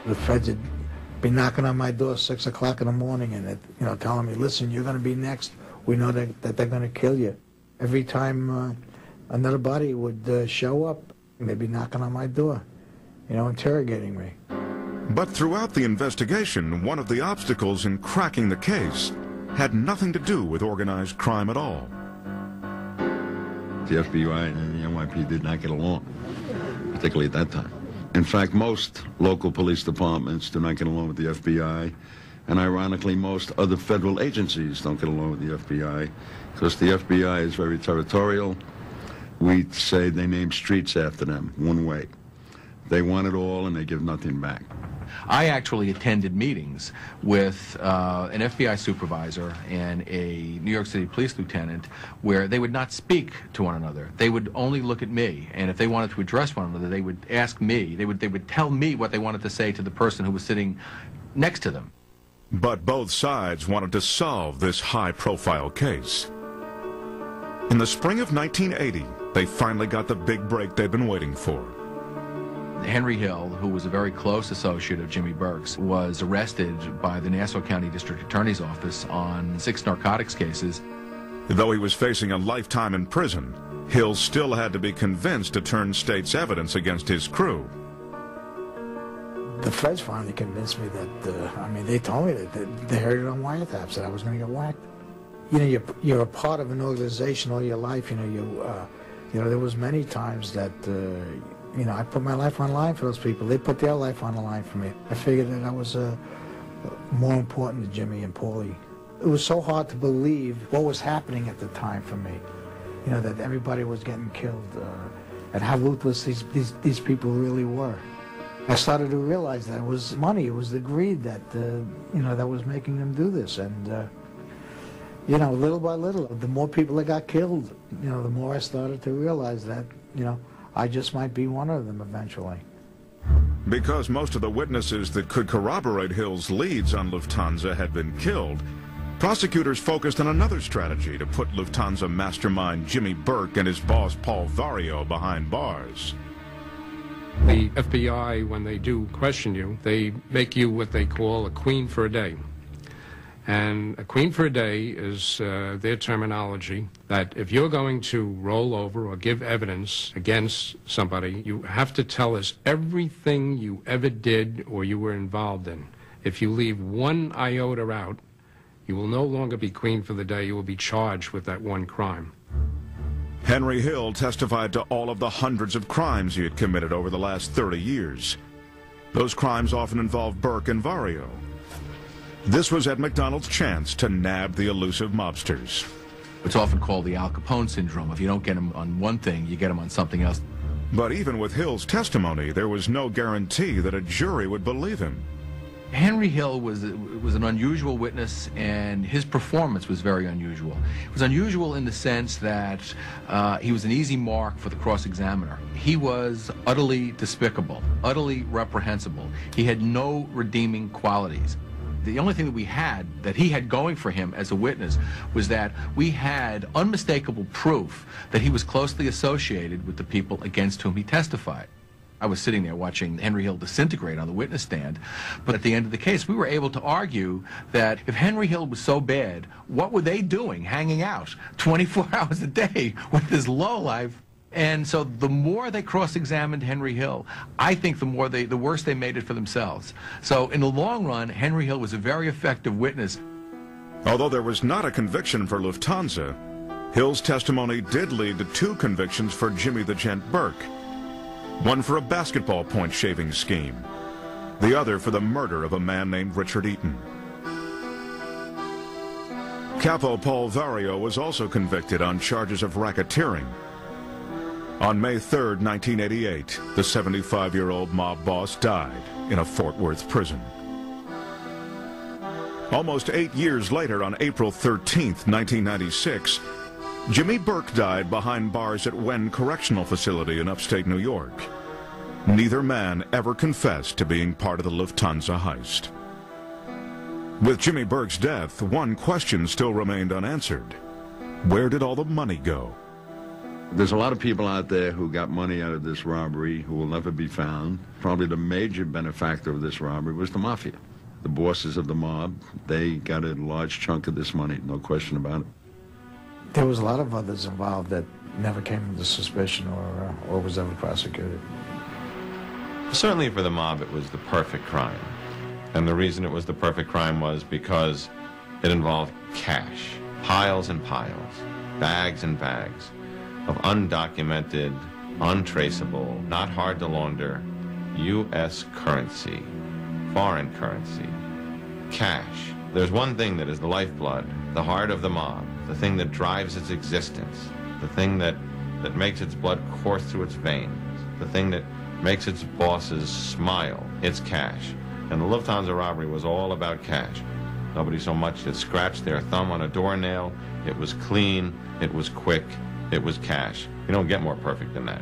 The feds would be knocking on my door 6 o'clock in the morning and, telling me, listen, you're going to be next. We know that they're going to kill you. Every time another body would show up, they'd be knocking on my door, interrogating me. But throughout the investigation, one of the obstacles in cracking the case had nothing to do with organized crime at all. The FBI and the NYPD did not get along, particularly at that time. In fact, most local police departments do not get along with the FBI, and ironically, most other federal agencies don't get along with the FBI, because the FBI is very territorial. We say they name streets after them, one way. They want it all, and they give nothing back. I actually attended meetings with an FBI supervisor and a New York City police lieutenant where they would not speak to one another. They would only look at me, and if they wanted to address one another, they would ask me. They would tell me what they wanted to say to the person who was sitting next to them. But both sides wanted to solve this high-profile case. In the spring of 1980, they finally got the big break they'd been waiting for. Henry Hill, who was a very close associate of Jimmy Burke's, was arrested by the Nassau County District Attorney's Office on 6 narcotics cases. Though he was facing a lifetime in prison, Hill still had to be convinced to turn state's evidence against his crew. The feds finally convinced me that, they told me that they heard it on wiretaps, that I was going to get whacked. You're a part of an organization all your life. There was many times that, I put my life on the line for those people. They put their life on the line for me. I figured that I was more important to Jimmy and Paulie. It was so hard to believe what was happening at the time for me. That everybody was getting killed, and how ruthless these people really were. I started to realize that it was money, it was the greed that, that was making them do this. And, little by little, the more people that got killed, the more I started to realize that, I just might be one of them eventually. Because most of the witnesses that could corroborate Hill's leads on Lufthansa had been killed, prosecutors focused on another strategy to put Lufthansa mastermind Jimmy Burke and his boss Paul Vario behind bars. The FBI, when they do question you, they make you what they call a queen for a day. And a queen for a day is their terminology that if you're going to roll over or give evidence against somebody, you have to tell us everything you ever did or you were involved in. If you leave one iota out, you will no longer be queen for the day. You will be charged with that one crime. Henry Hill testified to all of the hundreds of crimes he had committed over the last 30 years. Those crimes often involved Burke and Vario. This was Ed McDonald's chance to nab the elusive mobsters. It's often called the Al Capone syndrome. If you don't get him on one thing, you get him on something else. But even with Hill's testimony, there was no guarantee that a jury would believe him. Henry Hill was an unusual witness, and his performance was very unusual. It was unusual in the sense that he was an easy mark for the cross-examiner. He was utterly despicable, utterly reprehensible. He had no redeeming qualities. The only thing that we had, that he had going for him as a witness, was that we had unmistakable proof that he was closely associated with the people against whom he testified. I was sitting there watching Henry Hill disintegrate on the witness stand, but at the end of the case, we were able to argue that if Henry Hill was so bad, what were they doing hanging out 24 hours a day with this lowlife? And so the more they cross-examined Henry Hill, I think the worse they made it for themselves. So in the long run, Henry Hill was a very effective witness. Although there was not a conviction for Lufthansa, Hill's testimony did lead to 2 convictions for Jimmy the Gent Burke. One for a basketball point shaving scheme, the other for the murder of a man named Richard Eaton. Capo Paul Vario was also convicted on charges of racketeering. On May 3rd, 1988, the 75-year-old mob boss died in a Fort Worth prison. Almost 8 years later, on April 13th, 1996, Jimmy Burke died behind bars at Wen Correctional Facility in upstate New York. Neither man ever confessed to being part of the Lufthansa heist. With Jimmy Burke's death, one question still remained unanswered. Where did all the money go? There's a lot of people out there who got money out of this robbery who will never be found. Probably the major benefactor of this robbery was the mafia. The bosses of the mob, they got a large chunk of this money, no question about it. There was a lot of others involved that never came into suspicion or was ever prosecuted. Certainly for the mob, it was the perfect crime. And the reason it was the perfect crime was because it involved cash, piles and piles, bags and bags of undocumented, untraceable, not hard to launder, U.S. currency, foreign currency, cash. There's one thing that is the lifeblood, the heart of the mob, the thing that drives its existence, the thing that makes its blood course through its veins, the thing that makes its bosses smile. It's cash. And the Lufthansa robbery was all about cash. Nobody so much as scratched their thumb on a doornail. It was clean, it was quick, it was cash. You don't get more perfect than that.